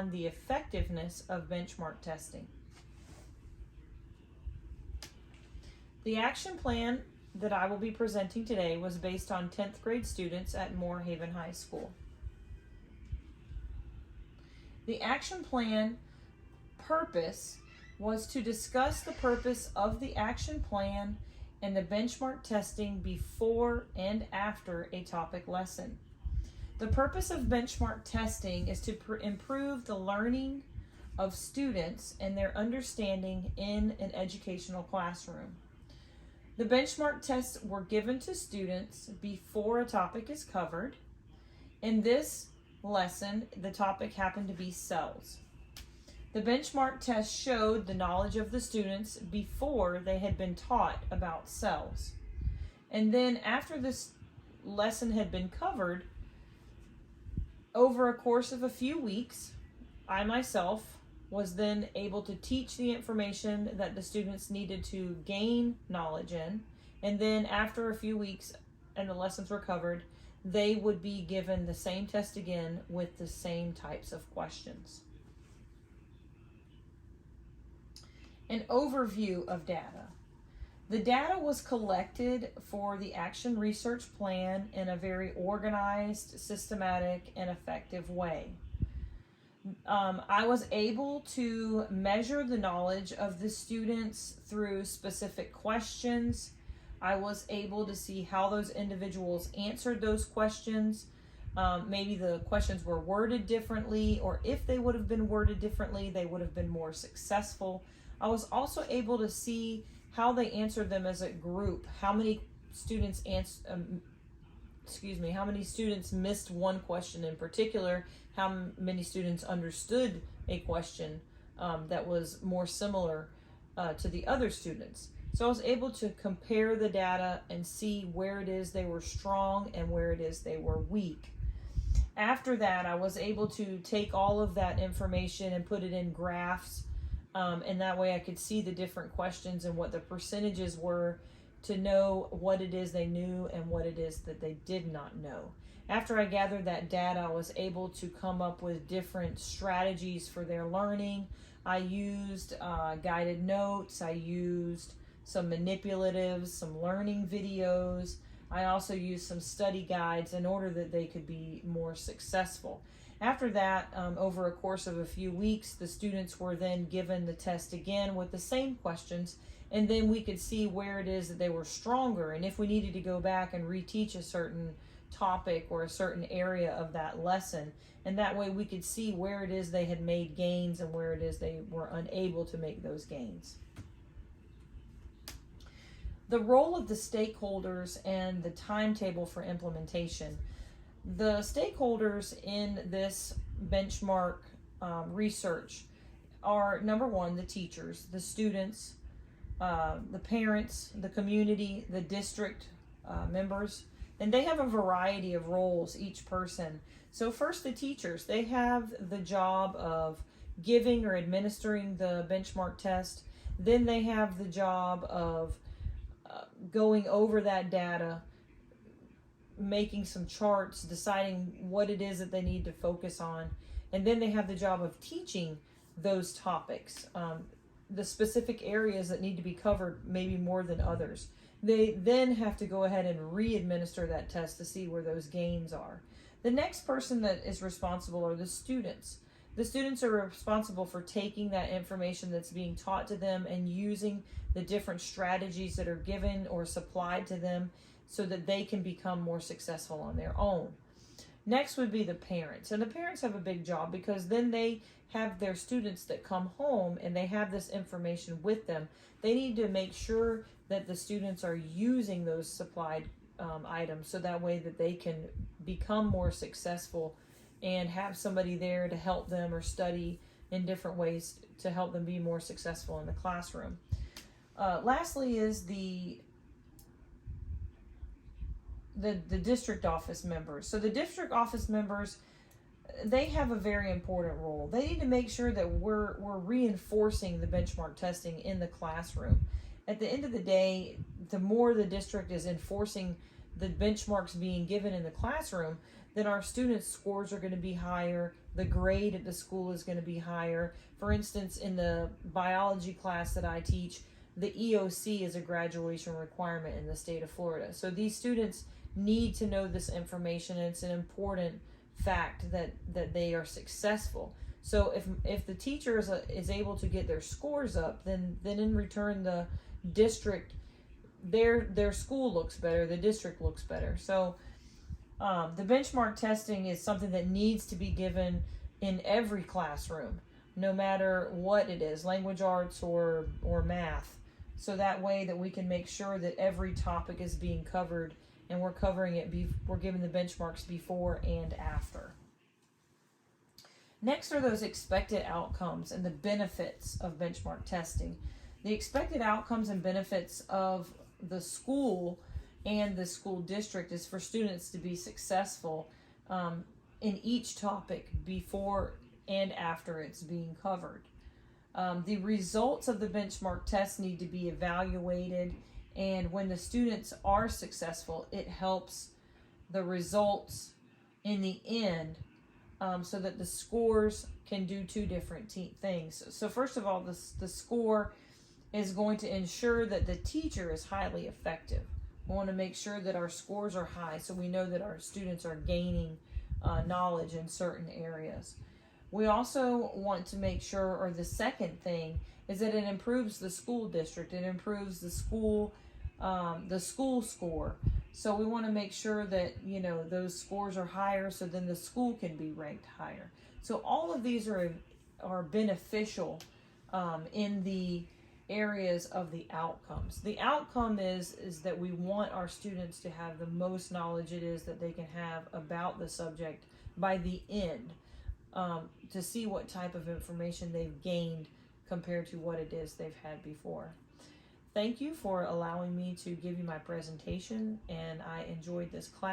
on the effectiveness of benchmark testing. The action plan that I will be presenting today was based on 10th grade students at Moore Haven High School. The action plan purpose was to discuss the purpose of the action plan and the benchmark testing before and after a topic lesson. The purpose of benchmark testing is to improve the learning of students and their understanding in an educational classroom. The benchmark tests were given to students before a topic is covered. In this lesson, the topic happened to be cells. The benchmark test showed the knowledge of the students before they had been taught about cells. And then after this lesson had been covered, over a course of a few weeks, I myself was then able to teach the information that the students needed to gain knowledge in. And then after a few weeks and the lessons were covered, they would be given the same test again with the same types of questions. An overview of data. The data was collected for the action research plan in a very organized, systematic, and effective way. I was able to measure the knowledge of the students through specific questions. I was able to see how those individuals answered those questions. Maybe the questions were worded differently, or if they would have been worded differently, they would have been more successful. I was also able to see how they answered them as a group, how many students how many students missed one question in particular, how many students understood a question that was more similar to the other students. So I was able to compare the data and see where it is they were strong and where it is they were weak. After that, I was able to take all of that information and put it in graphs, and that way I could see the different questions and what the percentages were to know what it is they knew and what it is that they did not know. After I gathered that data, I was able to come up with different strategies for their learning. I used guided notes, I used some manipulatives, some learning videos. I also used some study guides in order that they could be more successful. After that, over a course of a few weeks, the students were then given the test again with the same questions, and then we could see where it is that they were stronger, and if we needed to go back and reteach a certain topic or a certain area of that lesson, and that way we could see where it is they had made gains and where it is they were unable to make those gains. The role of the stakeholders and the timetable for implementation. The stakeholders in this benchmark research are, number one, the teachers, the students, the parents, the community, the district members, and they have a variety of roles, each person. So first, the teachers, they have the job of giving or administering the benchmark test. Then they have the job of going over that data, making some charts, deciding what it is that they need to focus on. And then they have the job of teaching those topics, the specific areas that need to be covered, maybe more than others. They then have to go ahead and re-administer that test to see where those gains are. The next person that is responsible are the students. The students are responsible for taking that information that's being taught to them and using the different strategies that are given or supplied to them so that they can become more successful on their own. Next would be the parents. And the parents have a big job because then they have their students that come home and they have this information with them. They need to make sure that the students are using those supplied items so that way that they can become more successful and have somebody there to help them or study in different ways to help them be more successful in the classroom. Lastly is the district office members. So the district office members, they have a very important role. They need to make sure that we're reinforcing the benchmark testing in the classroom. At the end of the day, the more the district is enforcing the benchmarks being given in the classroom, then our students' scores are going to be higher. The grade at the school is going to be higher. For instance, in the biology class that I teach, the EOC is a graduation requirement in the state of Florida. So these students need to know this information, and it's an important fact that they are successful. So if the teacher is able to get their scores up, then in return the district, their school looks better, the district looks better. So the benchmark testing is something that needs to be given in every classroom, no matter what it is, language arts or math. So that way that we can make sure that every topic is being covered, and we're covering it, we're giving the benchmarks before and after. Next are those expected outcomes and the benefits of benchmark testing. The expected outcomes and benefits of the school and the school district is for students to be successful in each topic before and after it's being covered. The results of the benchmark test need to be evaluated, and when the students are successful, it helps the results in the end, so that the scores can do two different things. So first of all, the score is going to ensure that the teacher is highly effective. We want to make sure that our scores are high, so we know that our students are gaining knowledge in certain areas. We also want to make sure, or the second thing, is that it improves the school district. It improves the school score. So we want to make sure that, those scores are higher, so then the school can be ranked higher. So all of these are beneficial in the areas of the outcomes. The outcome is that we want our students to have the most knowledge it is that they can have about the subject by the end, to see what type of information they've gained compared to what it is they've had before. Thank you for allowing me to give you my presentation, and I enjoyed this class.